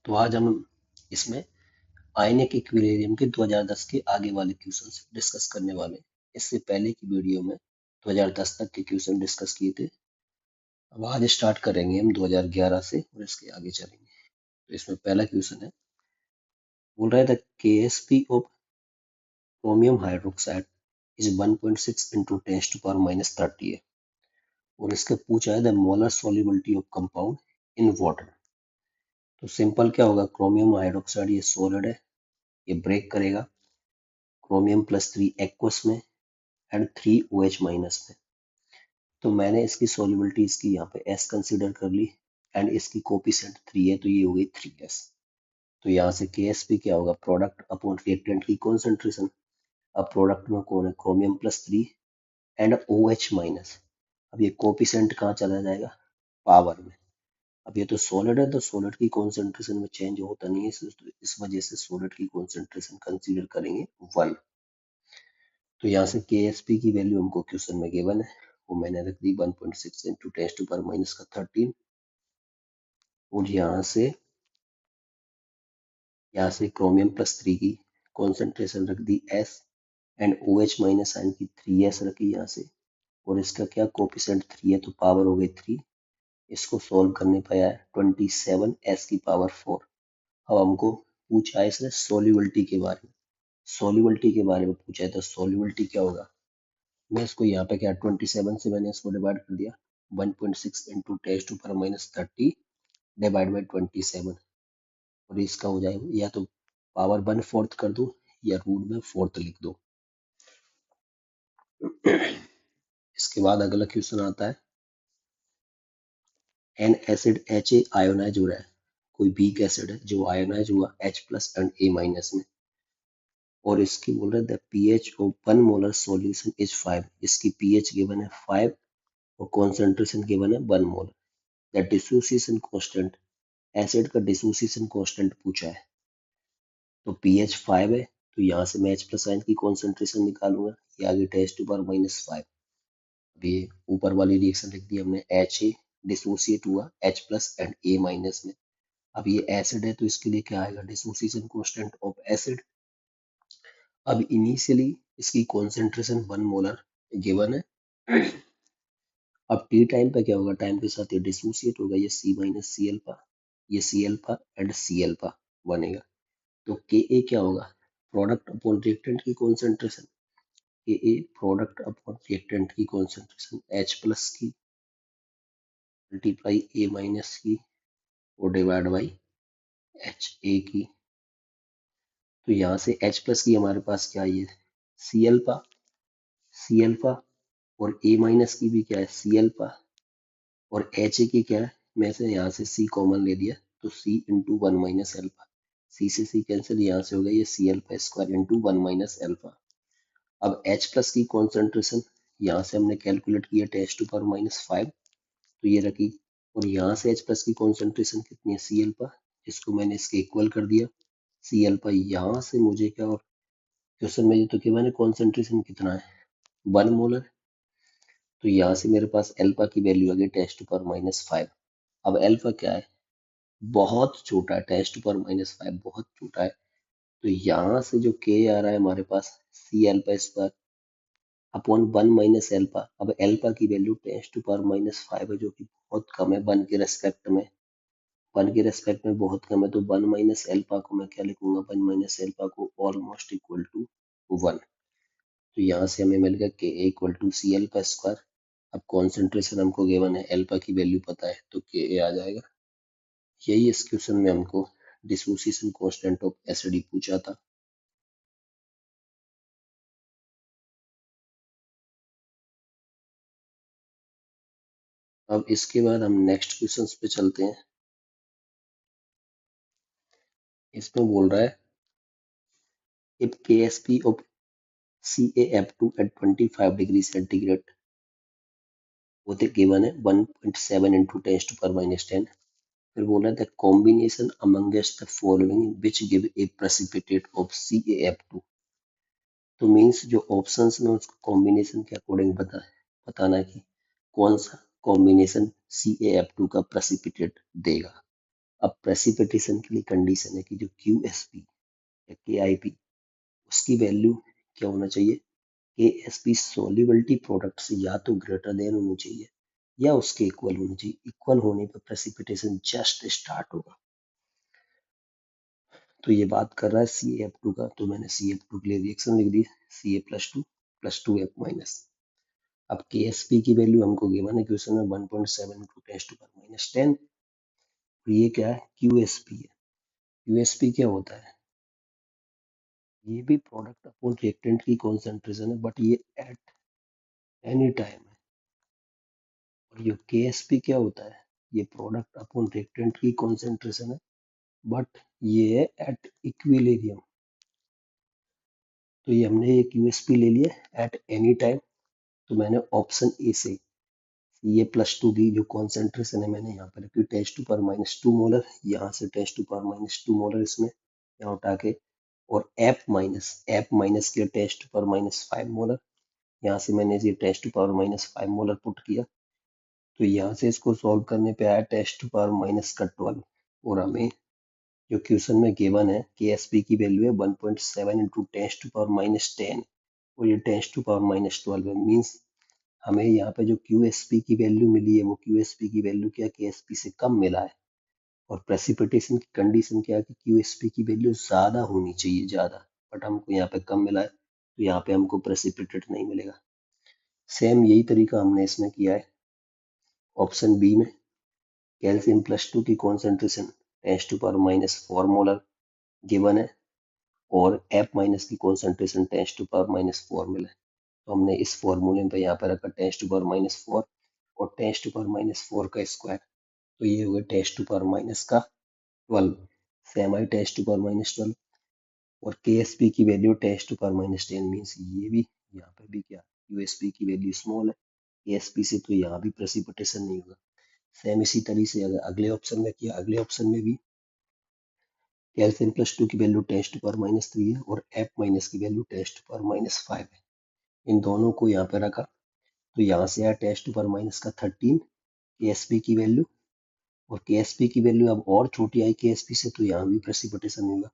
तो आज हम इसमें आयनिक इक्विलिब्रियम के 2010 के आगे वाले क्वेश्चन डिस्कस करने वाले हैं। इससे पहले की वीडियो में 2010 तक के क्वेश्चन डिस्कस किए थे। अब आज स्टार्ट करेंगे हम 2011 से और इसके आगे चलेंगे। तो इसमें पहला क्वेश्चन है, बोल रहा है the KSP of chromium hydroxide is 1.6 into 10⁻³ है और इसका पूछा है the molar solubility of compound in water. तो सिंपल क्या होगा, क्रोमियम हाइड्रोक्साइड ये सॉलिड है, ये ब्रेक करेगा क्रोमियम +3 एक्वस में एंड 3 OH माइनस में। तो मैंने इसकी सॉल्युबिलिटी इसकी यहाँ पे S कंसीडर कर ली एंड इसकी कोफिशिएंट 3 है तो ये हो गई 3S। तो यहाँ से KSP क्या होगा, प्रोडक्ट अपॉन रिएक्टेंट की कॉन्सेंट्रेशन। अब प्रोडक्ट में कौन है, क्रोमियम +3 एंड OH माइनस। अब ये कोफिशिएंट कहाँ चला जाएगा, पावर में। अब ये तो सॉलिड है तो सॉलिड की कॉन्सेंट्रेशन में चेंज होता नहीं है, इस वजह से सॉलिड की कॉन्सेंट्रेशन कंसीडर करेंगे 1। तो यहाँ से KSP की वैल्यू हमको क्वेश्चन में गिवन है, वो मैंने रख दी 1.6 into 10⁻⁻13। और यहाँ से क्रोमियम +3 की कॉन्सेंट्रेशन रख दी S and OH minus ion की 3S रखी यहाँ से, और इसका क्या कोफिशिएंट 3 है तो पावर हो गई 3। इसको सोल्व करने पर आया 27S की पावर 4। अब हमको पूछा है इसने सोल्युबिलिटी के बारे में, सोल्युबिलिटी के बारे में पूछा है तो सोल्युबिलिटी क्या होगा, मैं इसको यहाँ पे क्या 27 से मैंने इसको डिवाइड कर दिया, 1.6 into 10⁻³ डिवाइड बाई 27 और इसका हो जाएगा या तो पावर 1/4 कर दो या रूट में 4th लिख दो। इसके बाद अगला क्वेश्चन आता है, एन एसिड Ha आयोनाइज हो रहा है, कोई वीक एसिड है जो आयोनाइज हुआ H+ एंड A- में, और इसकी बोल रहे हैं pH of 1 molar solution is 5। इसकी pH गिवन है 5 और कॉन्सेंट्रेशन गिवन है 1 molar. The dissociation constant, acid का डिसोसिएशन कांस्टेंट पूछा है। तो pH 5 है तो यहाँ से मैं H+ आयन की कॉन्सेंट्रेशन निकालूंगा, ये आगे 10⁻⁻5। अब ये ऊपर वाली रिएक्शन लिख दी हमने, Ha डिसोसिएट हुआ H+ एंड A- में। अब ये एसिड है तो इसके लिए क्या आएगा, डिसोसिएशन कांस्टेंट ऑफ एसिड। अब इनिशियली इसकी कॉन्सेंट्रेशन 1 मोलर गिवन है। अब टी टाइम पे क्या होगा, टाइम के साथ ये डिसोसिएट होगा, ये C-Cα, ये C alpha and C alpha बनेगा। तो Ka क्या होगा, प्रोडक्ट अपॉन रिएक्टेंट की concentration, Ka product upon reactant की कॉन्सेंट्रेशन H+ की मल्टीप्लाई A- की और डिवाइड बाई Ha की। तो यहाँ से H+ की हमारे पास क्या है, C अल्फा और A- की भी क्या है C अल्फा, और Ha की क्या है, मैं से यहाँ से C कॉमन ले लिया तो C इंटू 1 - अल्फा, C से C कैंसिल, यहाँ से हो गया ये C alpha square into 1 - alpha. अब H+ की कॉन्सेंट्रेशन यहाँ से हमने कैलकुलेट किया 10⁻⁵ तो ये रखी, और यहाँ से H+ की कॉन्सेंट्रेशन कितनी है C अल्फा, जिसको मैंने इसके इक्वल कर दिया C अल्फा। यहाँ से मुझे क्या, और क्वेश्चन में ये तो क्या मैंने कॉन्सेंट्रेशन कितना है 1 मोलर, तो यहाँ से मेरे पास अल्फा की वैल्यू आ गई 10⁻⁵। अब अल्फा क्या है, बहुत छोटा है, 10⁻⁵ बहुत छोटा है। तो यहाँ से जो K आ रहा है हमारे पास C alpha square upon 1 - alpha. अब अल्फा की वैल्यू 10⁻⁵ है जो कि बहुत कम है, 1 के रेस्पेक्ट में, 1 के रेस्पेक्ट में बहुत कम है। तो 1 - अल्फा को मैं क्या लिखूंगा, 1 - अल्फा को ऑलमोस्ट इक्वल टू 1। तो यहाँ से हमें मिल गया Ka equal to C alpha square. अब कॉन्सेंट्रेशन हमको गिवन है, अल्फा की वैल्यू पता है तो Ka आ जाएगा। यही इस क्वेश्चन में हमको डिसोसिएशन कांस्टेंट ऑफ एसिड पूछा था। अब इसके बाद हम नेक्स्ट क्वेश्चन पे चलते हैं। इसमें बोल रहा है if KSP of CaF2 at 25 degree centigrade, वो तो गिवन है 1.7 into 10⁻⁻10। फिर बोला the combination amongst the following which give a precipitate of CaF2। तो मीन्स जो ऑप्शंस में उसको कॉम्बिनेशन के अकॉर्डिंग बताना है कि कौन सा कॉम्बिनेशन CaF2 का प्रेसिपिटेट देगा। अब प्रेसिपिटेशन के लिए कंडीशन है कि जो क्यू एस पी या के आई पी उसकी वैल्यू क्या होना चाहिए, के एस पी सोल्यूबिलिटी प्रोडक्ट से या तो ग्रेटर देन होनी चाहिए या उसके इक्वल होनी चाहिए। इक्वल होने पर प्रेसिपिटेशन जस्ट स्टार्ट होगा। तो ये बात कर रहा है सी एफ टू का, तो मैंने सी एफ टू के लिए रिएक्शन लिख दी, C A plus two F minus. अब के एस पी की वैल्यू हमको गिवन है क्वेश्चन में 1.7 into ten to power minus 10। ये क्या है, क्यू एस पी है। क्यू एस पी क्या होता है, ये भी प्रोडक्ट अपॉन रिएक्टेंट की कॉन्सेंट्रेशन है, बट ये एट एनी टाइम है। और ये के एस पी क्या होता है, ये प्रोडक्ट अपॉन रिएक्टेंट की कॉन्सेंट्रेशन है, बट ये है एट इक्विलिब्रियम। तो ये हमने ये क्यू एस पी ले लिया एट एनी टाइम। तो मैंने ऑप्शन ए से ये प्लस टू की जो कॉन्सेंट्रेशन है मैंने यहाँ पर रखी टेस्ट to power minus two molar, यहाँ से टेस्ट to power minus two molar इसमें यहाँ उठा के, और एफ माइनस किया टेस्ट to power minus five molar, यहाँ से मैंने ये टेस्ट to power minus five molar put किया। तो यहाँ से इसको सॉल्व करने पे आया टेस्ट टू पावर माइनस का 12। और हमें जो क्वेश्चन में गिवन है के एस पी की वैल्यू है 1.7 इंटू टेस्ट टू पावर माइनस 10, और ये टेस्ट टू पावर माइनस 12 है। मीन्स हमें यहाँ पे जो क्यू एस पी की वैल्यू मिली है वो क्यू एस पी की वैल्यू क्या के एस पी से कम मिला है। और प्रेसिपिटेशन की कंडीशन क्या है कि क्यू एस पी की वैल्यू ज्यादा होनी चाहिए, ज्यादा, बट हमको यहाँ पे कम मिला है, तो यहाँ पे हमको प्रेसिपिटेट नहीं मिलेगा। सेम यही तरीका हमने इसमें किया है ऑप्शन बी में। कैल्शियम प्लस टू की concentration tens to power minus four molar given है, और एफ माइनस की concentration tens to power minus four मिला है। तो हमने इस फॉर्मूले में यहाँ पर रखा tens to power minus four और tens to power minus four का स्क्वायर। तो ये हो गया टेंस टू पावर माइनस का 12, सेम आई टेंस टू पावर माइनस 12। और के एस पी की value tens to power minus 10, means ये भी यहाँ पे भी क्या, यू एस पी की वैल्यू स्मॉल है, के एस पी से तो यहाँ भी प्रेसिपिटेशन नहीं होगा। सेम इसी तरीके से अगर अगले ऑप्शन में किया, अगले ऑप्शन में भी कैल्शियम प्लस टू की value tens to power minus three है और एफ माइनस की value tens to power minus five है। इन दोनों को यहाँ पे रखा, तो यहाँ से आया टेंस टू पावर माइनस का 13 के एस पी की वैल्यू, और के एस पी की वैल्यू अब और छोटी आई के एस पी से, तो यहाँ भी प्रेसिपिटेशन नहीं होगा।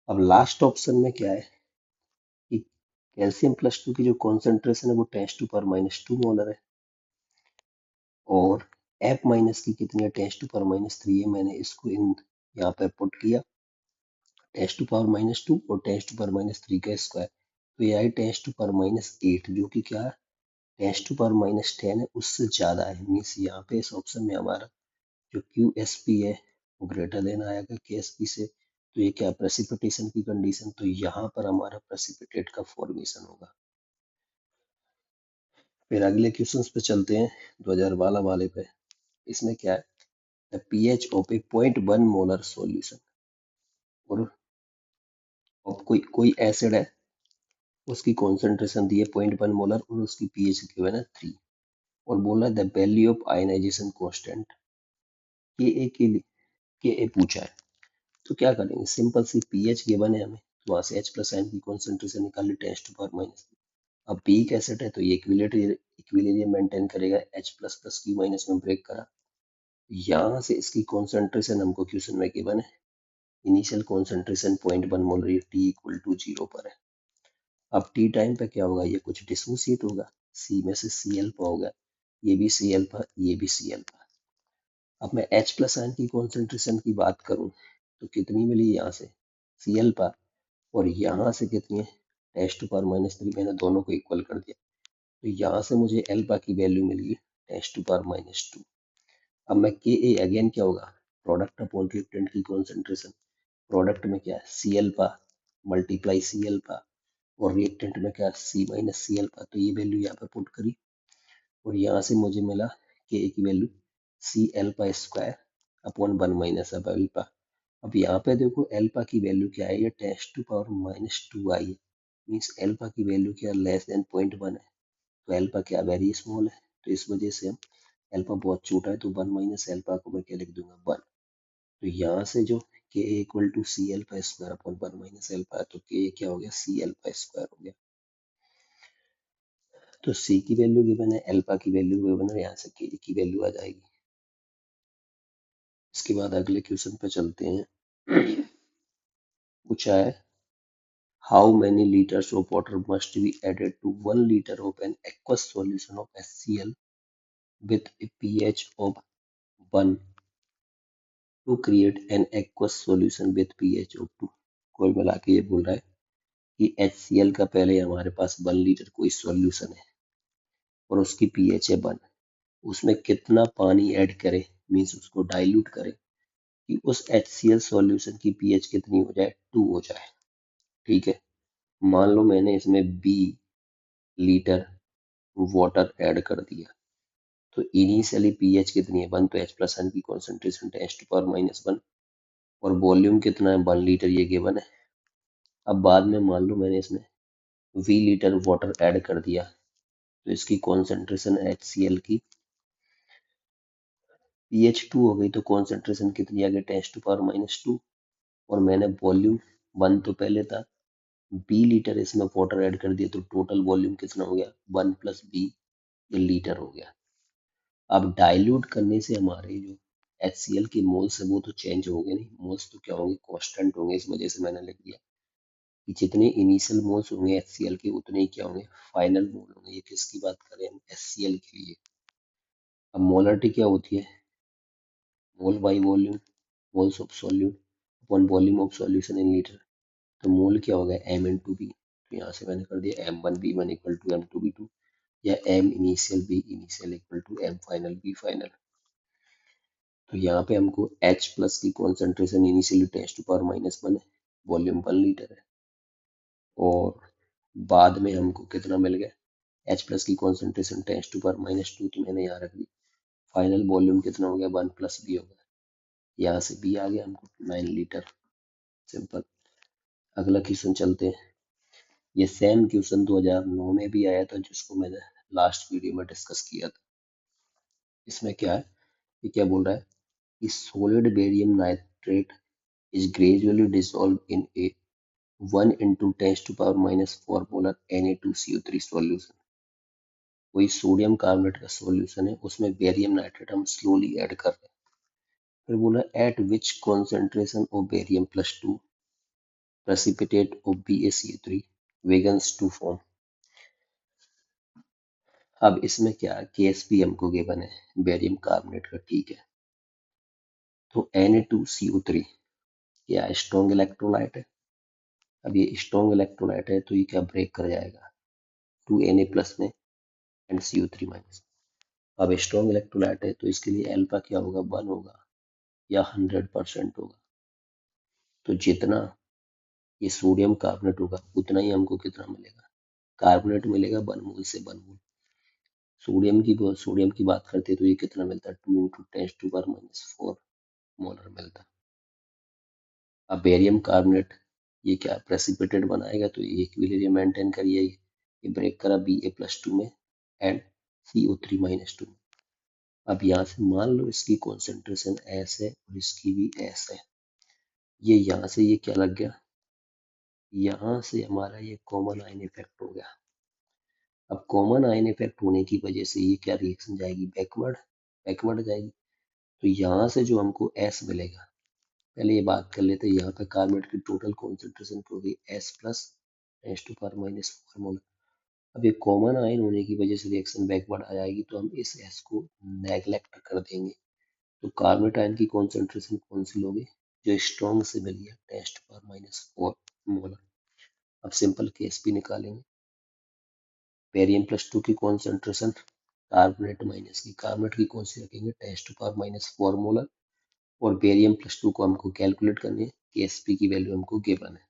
अब लास्ट ऑप्शन में क्या है कि कैल्शियम प्लस टू की जो कॉन्सेंट्रेशन है वो tens to power minus two molar है, और एफ माइनस की कितनी है, tens to power minus three है। मैंने इसको इन यहाँ पे पुट किया, tens to power minus two और tens to power minus three का स्क्वायर, तो ये I tens to power minus eight, जो कि क्या है, tens to power minus ten है, उससे ज्यादा है। मीन्स यहाँ पे इस ऑप्शन में हमारा जो क्यू एस पी है वो ग्रेटर देन आएगा के एस पी से। तो ये क्या, प्रेसिपिटेशन की कंडीशन, तो यहाँ पर हमारा प्रेसिपिटेट का फॉर्मेशन होगा। फिर अगले क्वेश्चंस पे चलते हैं, 2012 वाले पे। इसमें क्या है, the pH of A 0.1 molar solution, और कोई एसिड है, उसकी कॉन्सेंट्रेशन दी है 0.1 मोलर और उसकी पीएच गिवन है 3, और बोला the value of ionization constant K A के लिए, के ए पूछा है। तो क्या करेंगे, सिंपल सी पीएच गिवन है हमें, तो वहां से H प्लस आयन की कॉन्सेंट्रेशन निकाल ली टेंस टू पावर माइनस। अब पी एक एसिड है तो ये इक्विलिब्रियम मेंटेन करेगा, H प्लस प्लस की माइनस में ब्रेक करा। यहाँ से इसकी कॉन्सेंट्रेशन हमको क्वेश्चन में गिवन है, initial concentration 0.1 molar, T equal to zero पर है। अब टी टाइम पे क्या होगा, ये कुछ डिसोसिएट होगा, सी में से सी एल्फा होगा, ये भी सी एल्फा, ये भी सी एल्फा। अब मैं H प्लस आयन की कॉन्सेंट्रेशन की बात करूं तो कितनी मिली यहाँ से, सी एल्फा, और यहाँ से कितनी है, tens to power minus three, मैंने दोनों को इक्वल कर दिया। तो यहाँ से मुझे एल्फा की वैल्यू मिल गई tens to power minus two. अब मैं के ए अगेन क्या होगा, प्रोडक्ट अपॉन रिएक्टेंट की कॉन्सेंट्रेशन, प्रोडक्ट में क्या है C alpha multiply C alpha, और रिएक्टेंट में क्या सी माइनस सी एल्फा। तो ये वैल्यू यहाँ पे पुट करी, और यहाँ से मुझे मिला के ए की value C alpha square upon one minus अब एल्फा। अब यहाँ पे देखो एल्फा की वैल्यू क्या है, ये tens to power minus two I है, मीन्स एल्फा की वैल्यू क्या, लेस देन 0.1 है। तो एल्फा क्या, वेरी स्मॉल है, तो इस वजह से हम, एल्फा बहुत छोटा है तो वन माइनस एल्फा को मैं क्या लिख दूंगा, वन। तो यहाँ से जो K equal to C alpha square upon one minus alpha, तो के क्या हो गया, सी एल्फा स्क्वायर हो गया। तो सी की वैल्यू गिवन है, एल्फा की वैल्यू गिवन है, यहाँ से के की वैल्यू आ जाएगी इसके बाद अगले क्वेश्चन पे चलते हैं। पूछा है how many liters of water must be added to 1 liter of an aqueous solution of HCl with a pH of 1 to create an aqueous solution with pH of 2। कोई मिला के ये बोल रहा है कि HCl का पहले हमारे पास 1 लीटर कोई सॉल्यूशन है और उसकी पीएच है 1, उसमें कितना पानी ऐड करें, मीन्स उसको डाइल्यूट करें कि उस HCl सॉल्यूशन की पीएच कितनी हो जाए, 2 हो जाए। ठीक है, मान लो मैंने इसमें 20 लीटर वाटर ऐड कर दिया, तो इनिशियली पीएच कितनी है 1, तो H प्लस की कॉन्सेंट्रेशन 10⁻⁻1 और वॉल्यूम कितना है 1 लीटर, ये गिवन है। अब बाद में मान लो मैंने इसमें 20 लीटर वाटर ऐड कर दिया, तो इसकी कॉन्सेंट्रेशन HCl की pH 2 हो गई, तो कॉन्सेंट्रेशन कितनी आ गई 10⁻⁻2 और मैंने वॉल्यूम 1 तो पहले था, 20 लीटर इसमें वाटर ऐड कर दिया, तो टोटल वॉल्यूम कितना हो गया 1 + b, ये लीटर हो गया। अब डाइल्यूट करने से हमारे जो HCl के मोल्स है वो तो चेंज हो गए नहीं, मोल्स तो क्या होंगे कांस्टेंट होंगे, इस वजह से मैंने लिख दिया कि जितने इनिशियल मोल्स होंगे HCl के उतने ही क्या होंगे फाइनल मोल होंगे। ये किसकी बात करें हम, HCl के लिए। अब मोलरिटी क्या होती है, mole by volume, moles of solute upon volume of solution in litre. तो मोल क्या हो गया m इंटू बी, तो यहाँ से मैंने कर दिया m1v1 = m2v2 या m initial b initial = m final b final. तो यहाँ पे हमको H प्लस की कॉन्सेंट्रेशन इनिशियली 10⁻⁻1 है, वॉल्यूम 1 लीटर है, और बाद में हमको कितना मिल गया H प्लस की कॉन्सेंट्रेशन 10⁻⁻2, तो मैंने यहाँ रख दी। फाइनल वॉल्यूम कितना हो गया 1 + b हो गया, यहाँ से b आ गया हमको 9 लीटर। सिंपल। अगला क्वेश्चन चलते हैं। ये सेम क्वेश्चन 2009 में भी आया था, जिसको मैंने लास्ट वीडियो में डिस्कस किया था। इसमें क्या है, ये क्या बोल रहा है कि solid barium nitrate is gradually dissolved in a 1 × 10⁻⁻4 molar Na2CO3 solution। कोई सोडियम कार्बोनेट का सॉल्यूशन है, उसमें बेरियम नाइट्रेट हम स्लोली ऐड कर रहे हैं। फिर बोला eight which concentration of barium +2 precipitate of BaCO3 begins to form। अब इसमें क्या है, KSP हमको गिवन है बेरियम कार्बोनेट का, ठीक है। तो Na2CO3 क्या स्ट्रॉन्ग इलेक्ट्रोलाइट है। अब ये स्ट्रॉन्ग इलेक्ट्रोलाइट है तो ये क्या ब्रेक कर जाएगा 2Na+ में एंड CO3-। अब स्ट्रॉन्ग इलेक्ट्रोलाइट है तो इसके लिए अल्फा क्या होगा 1 होगा या 100% होगा। तो जितना ये सोडियम कार्बोनेट होगा उतना ही हमको कितना मिलेगा, कार्बोनेट मिलेगा 1 मोल से 1 मोल। सोडियम की बात करते हैं तो ये कितना मिलता है 2 × 10⁻⁻4 मोलर मिलता है। अब बेरियम कार्बोनेट ये क्या प्रेसिपिटेट बनाएगा, तो ये इक्विलिब्रियम मेंटेन करिए, ये ब्रेक करा Ba+2 में एंड CO3-2। अब यहाँ से मान लो इसकी कॉन्सेंट्रेशन S है और इसकी भी S है, ये यहाँ से ये क्या लग गया, यहाँ से हमारा ये कॉमन आयन इफेक्ट हो गया। अब कॉमन आयन इफेक्ट होने की वजह से ये क्या रिएक्शन जाएगी बैकवर्ड, बैकवर्ड जाएगी। तो यहाँ से जो हमको S मिलेगा, पहले ये बात कर लेते हैं, यहाँ पे कार्बोनेट की टोटल कॉन्सेंट्रेशन होगी S+10⁻⁴ मोल। अब ये कॉमन आयन होने की वजह से रिएक्शन बैकवर्ड आ जाएगी, तो हम इस S को नेग्लेक्ट कर देंगे। तो कार्बोनेट आयन की कॉन्सेंट्रेशन कौन सी लोगे, जो स्ट्रॉन्ग से मिली है 10⁻⁴ मोलर। अब सिंपल केएसपी निकालेंगे, बेरियम+2 की कॉन्सेंट्रेशन कार्बोनेट माइनस की, कार्बोनेट की कौन सी रखेंगे 10⁻⁴ मोलर, और बेरियम+2 को हमको कैलकुलेट करनी है, केएसपी की वैल्यू हमको गिवन है।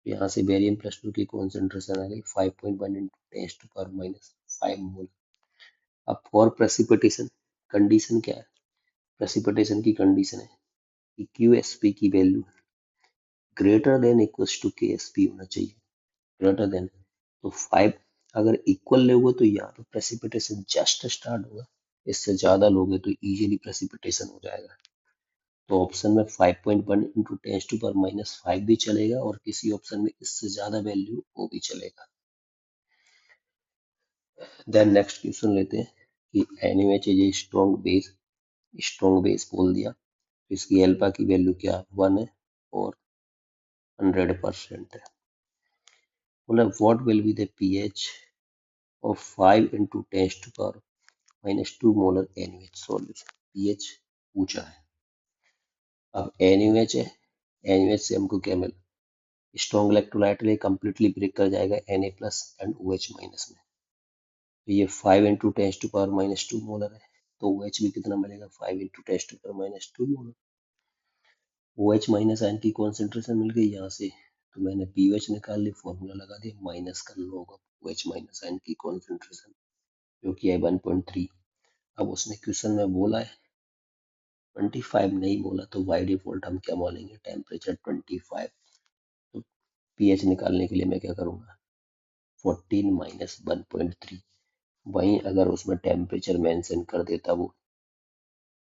यहाँ से बेरियम+2 की कॉन्सेंट्रेशन आ गई 5.1 × 10⁻⁵ मोल। अब फॉर प्रेसिपिटेशन कंडीशन क्या है, प्रेसिपिटेशन की कंडीशन है कि QSP की वैल्यू greater than equals to KSP होना चाहिए, ग्रेटर देन। तो 5 अगर इक्वल लोगे तो यहाँ पे प्रेसिपिटेशन जस्ट स्टार्ट होगा, इससे ज्यादा लोगे तो इजीली प्रेसिपिटेशन हो जाएगा। तो ऑप्शन में 5.1 × 10⁻⁵ भी चलेगा और किसी ऑप्शन में इससे ज्यादा वैल्यू वो भी चलेगा। देन नेक्स्ट क्वेश्चन लेते हैं कि NaOH is a strong base, strong base बोल दिया, इसकी एल्फा की वैल्यू क्या 1 है और 100% है। बोला what will be the pH of 5 into 10⁻⁻² molar NaOH solution. PH पूछा है। अब NaOH है, NaOH से हमको क्या मिला, स्ट्रॉन्ग इलेक्ट्रोलाइट है, कंप्लीटली ब्रेक कर जाएगा Na plus and OH minus में। तो ये 5 into 10⁻² मोलर है, तो OH भी कितना मिलेगा 5 into 10⁻² molar. OH minus ion की कॉन्सेंट्रेशन मिल गई यहाँ से, तो मैंने पीओएच निकाल ली, फॉर्मूला लगा दिया, माइनस कर लो OH माइनस आयन की कॉन्सेंट्रेशन जो कि है 1.3। अब उसने क्वेश्चन में बोला है 25 नहीं बोला, तो बाय डिफॉल्ट हम क्या बोलेंगे टेम्परेचर 25। तो पीएच निकालने के लिए मैं क्या करूँगा 14 माइनस 1.3। वहीं अगर उसमें टेम्परेचर मेंशन कर देता वो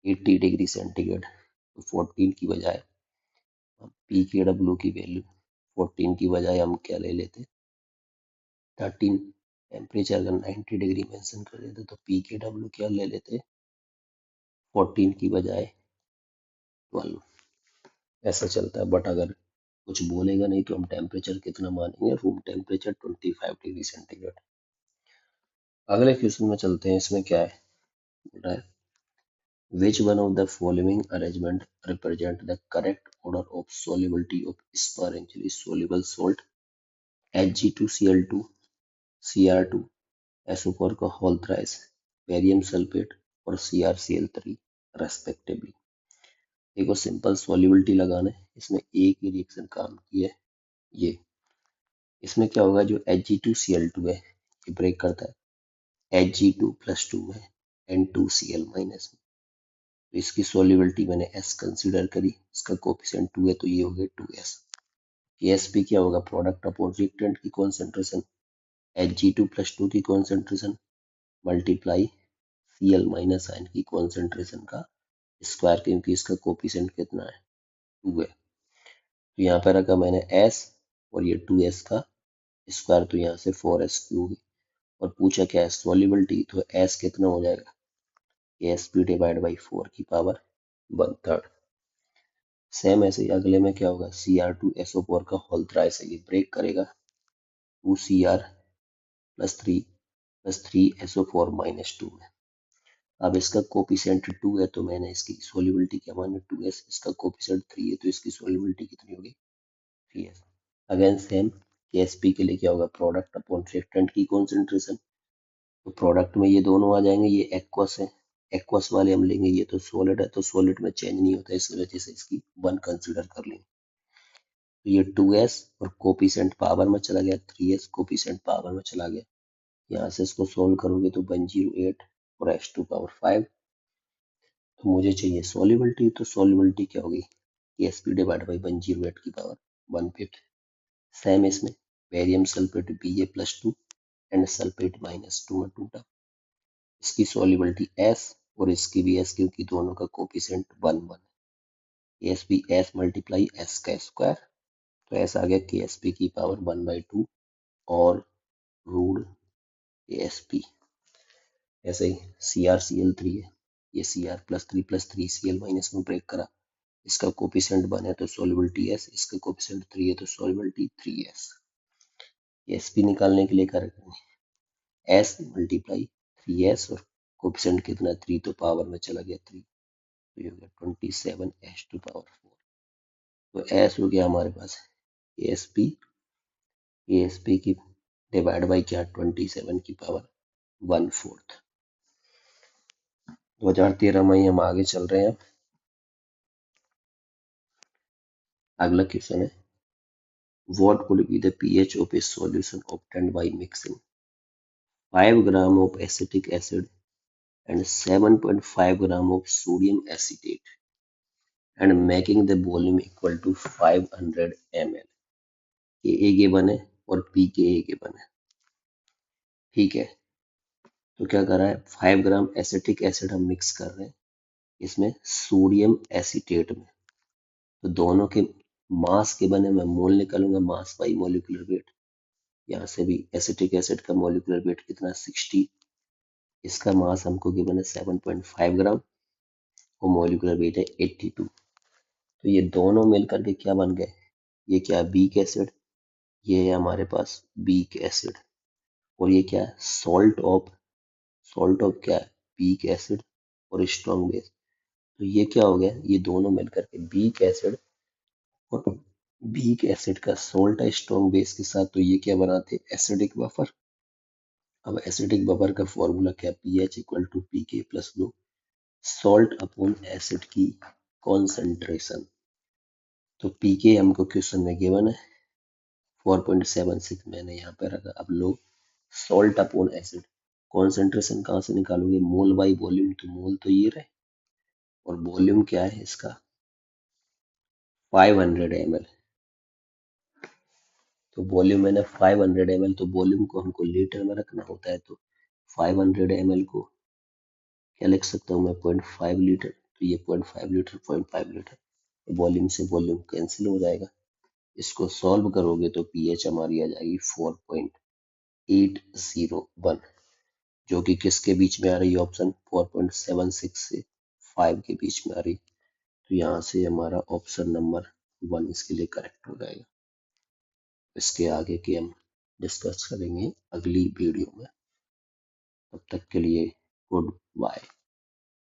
80 डिग्री सेंटीग्रेड, तो 14 की बजाय पी के डब्ल्यू की वैल्यू 14 की बजाय हम क्या ले लेते 13। टेम्परेचर अगर 90 डिग्री मेंशन कर देते तो पी के डब्ल्यू क्या ले लेते 14 की बजाय 12। ऐसा चलता है, बट अगर कुछ बोलेगा नहीं तो हम टेम्परेचर कितना मानेंगे, रूम टेम्परेचर 25 डिग्री सेंटीग्रेड। अगले क्वेश्चन में चलते हैं, इसमें क्या है बोल रहा है which one of the following arrangement represent the correct order of solubility of sparingly soluble salt Hg2Cl2 Cr2 SO4 का होल थ्राइस बेरियम सल्फेट और CrCl3 रेस्पेक्टिवली। देखो सिंपल सॉल्युबिलिटी लगाना है, इसमें एक ही रिएक्शन काम की है। ये इसमें क्या होगा जो Hg2Cl2 है ये ब्रेक करता है Hg2+2 में N2Cl माइनस में, तो इसकी सॉल्युबिलिटी मैंने S कंसीडर करी, इसका कोफिशिएंट 2 है तो ये हो गया 2S। Ksp क्या होगा प्रोडक्ट अपॉन रिएक्टेंट की कॉन्सेंट्रेशन Hg2+2 की concentration multiply Cl minus ion की कॉन्सेंट्रेशन का स्क्वायर, क्योंकि इसका कोफिशिएंट कितना है 2 है। तो यहाँ पर रखा मैंने S और ये 2S का स्क्वायर, तो यहाँ से 4S3 और पूछा क्या है सॉल्युबिलिटी, तो S कितना हो जाएगा Asp डिवाइड बाई 4 की पावर 1/3। सेम ऐसे ही अगले में क्या होगा Cr2SO4 का होल थ्राइस है, ये ब्रेक करेगा 2Cr+3 + 3SO4 - 2 में। अब इसका कोफिशिएंट 2 है तो मैंने इसकी सॉल्युबिलिटी क्या मानी 2S, इसका कोफिशिएंट 3 है तो इसकी सॉल्युबिलिटी कितनी होगी 3S। अगेन सेम Ksp के लिए क्या होगा प्रोडक्ट अपॉन रिएक्टेंट की कॉन्सेंट्रेशन, तो प्रोडक्ट में ये दोनों आ जाएंगे, ये एक्वस है, एक्वस वाले हम लेंगे, ये तो सॉलिड है तो सॉलिड में चेंज नहीं होता, इस वजह से इसकी 1 कंसीडर कर लेंगे। तो ये 2S और कोफिशिएंट पावर में चला गया 3S, कोफिशिएंट पावर में चला गया, यहाँ से इसको सोल्व करोगे तो 108 और S2 पावर 5। तो मुझे चाहिए सॉल्युबिलिटी, तो सॉल्युबिलिटी क्या होगी Ksp डिवाइड बाई 108 की पावर 1/5। सेम इसमें barium sulphate Ba+2 and sulphate -2 में टूटा, इसकी सॉल्युबिलिटी S और इसकी भी S, क्योंकि दोनों का कोफिशिएंट 1 1 है। Ksp S मल्टीप्लाई S का स्क्वायर, तो S आ गया Ksp की पावर 1/2 और रूट Asp। ऐसे ही CrCl3 है, ये Cr+3 + 3Cl माइनस में ब्रेक करा, इसका कोफिशिएंट 1 है तो सॉल्युबिलिटी S, इसका कोफिशिएंट 3 है तो सॉल्युबिलिटी 3S। Sp निकालने के लिए क्या रखेंगे S मल्टीप्लाई 3S और कोफिशिएंट कितना 3 तो पावर में चला गया 3, तो ये हो गया 27 S2 पावर 4। तो S हो गया हमारे पास Asp की डिवाइड बाई क्या 27 की पावर 1/4। 2013 में ही हम आगे चल रहे हैं। अगला क्वेश्चन है what would be the pH of a solution obtained by mixing 5 gram of acetic acid and 7.5 gram of sodium acetate and making the volume equal to 500 ml। A given है और P के A given है, ठीक है। तो क्या कर रहा है 5 ग्राम एसिटिक एसिड हम मिक्स कर रहे हैं इसमें सोडियम एसीटेट में, तो दोनों के मास के बने मैं मोल निकालूंगा, मास बाई मोलिकुलर वेट। यहाँ से भी एसिटिक एसिड का मोलिकुलर वेट कितना 60, इसका मास हमको गिवन है 7.5 ग्राम और मोलिकुलर वेट है 82। तो ये दोनों मिलकर के क्या बन गए, ये क्या है, बीक एसिड, ये है हमारे पास बीक एसिड, और ये क्या है, सॉल्ट ऑफ क्या है, बीक एसिड और स्ट्रॉन्ग बेस। तो ये क्या हो गया, ये दोनों मिलकर के बीक एसिड, और बीक एसिड का सोल्ट है स्ट्रॉन्ग बेस के साथ, तो ये क्या बनाते हैं, एसिडिक बफर। अब एसिडिक बफर का फॉर्मूला क्या, P H equal to P K plus log salt upon acid की कॉन्सेंट्रेशन। तो पी के हमको क्वेश्चन में गिवन है 4.76, मैंने यहाँ पे रखा। अब लो सॉल्ट अपॉन एसिड, कॉन्सेंट्रेशन कहाँ से निकालोगे, मोल बाई वॉल्यूम, तो मोल तो ये रहे, और वॉल्यूम क्या है इसका 500 ml। तो वॉल्यूम है ना 500 ml, तो वॉल्यूम को हमको लीटर में रखना होता है, तो 500 ml को क्या लिख सकता हूँ मैं, 0.5 लीटर। तो ये 0.5 लीटर, 0.5 लीटर, वॉल्यूम से वॉल्यूम कैंसिल हो जाएगा। इसको सॉल्व करोगे तो पीएच हमारी आ जाएगी 4.801, जो कि किसके बीच में आ रही है, ऑप्शन 4.76 से 5 के बीच में आ रही। तो यहाँ से हमारा ऑप्शन नंबर 1 इसके लिए करेक्ट हो जाएगा। इसके आगे के हम डिस्कस करेंगे अगली वीडियो में। तब तक के लिए गुड बाय।